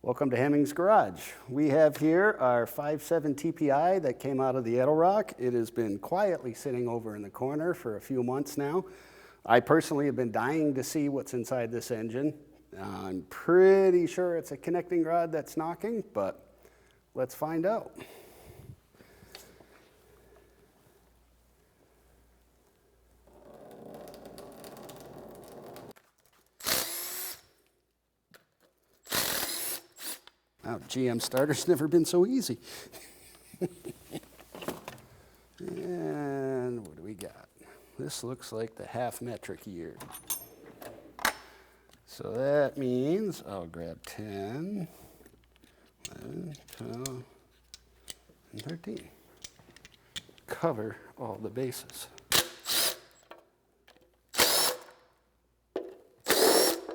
Welcome to Hemmings Garage. We have here our 5.7 TPI that came out of the IROC. It has been quietly sitting over in the corner for a few months now. I personally have been dying to see what's inside this engine. I'm pretty sure it's a connecting rod that's knocking, but let's find out. Wow, GM starter's never been so easy. And what do we got? This looks like the half metric year. So that means I'll grab 10, 11, 12, and 13. Cover all the bases.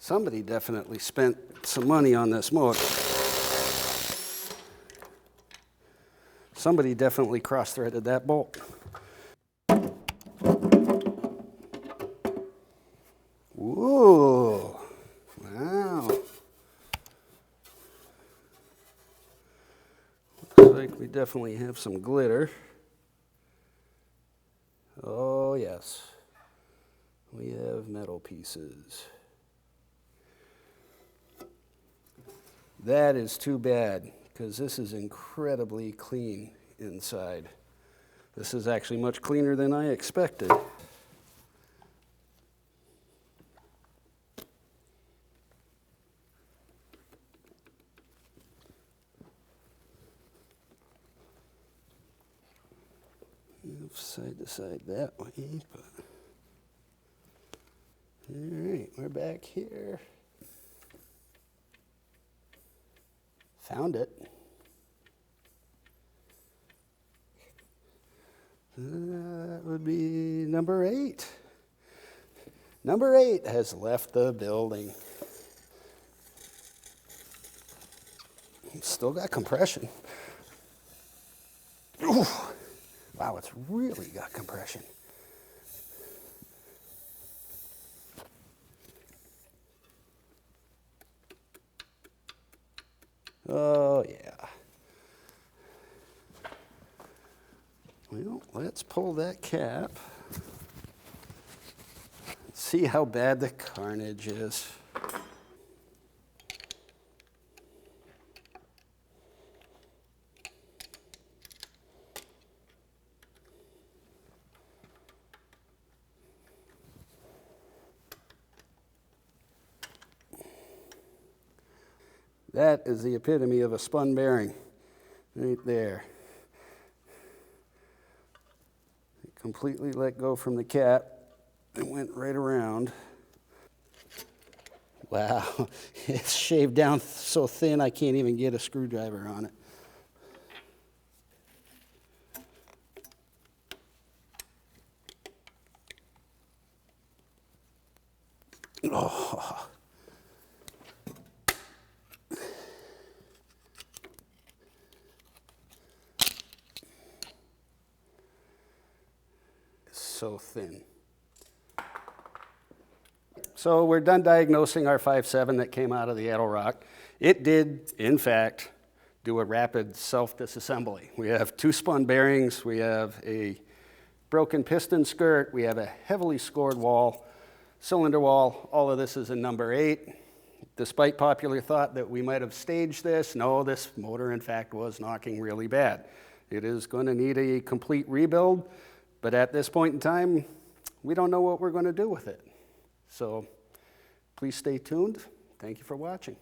Somebody definitely spent some money on this motor. Somebody definitely cross-threaded that bolt. Whoa, wow. Looks like we definitely have some glitter. Oh yes, we have metal pieces. That is too bad, because this is incredibly clean inside. This is actually much cleaner than I expected. Move side to side that way, but all right, we're back here. Found it. That would be number 8. Number 8 has left the building. It's still got compression. Ooh. Wow, it's really got compression. Oh, yeah. Well, let's pull that cap. See how bad the carnage is. That is the epitome of a spun bearing, right there. It completely let go from the cap and went right around. Wow, it's shaved down so thin I can't even get a screwdriver on it. Oh. So thin. So we're done diagnosing our 5.7 that came out of the IROC. It did, in fact, do a rapid self-disassembly. We have 2 spun bearings, we have a broken piston skirt, we have a heavily scored wall, cylinder wall. All of this is in number 8. Despite popular thought that we might have staged this, no, this motor in fact was knocking really bad. It is going to need a complete rebuild. But at this point in time, we don't know what we're going to do with it. So please stay tuned. Thank you for watching.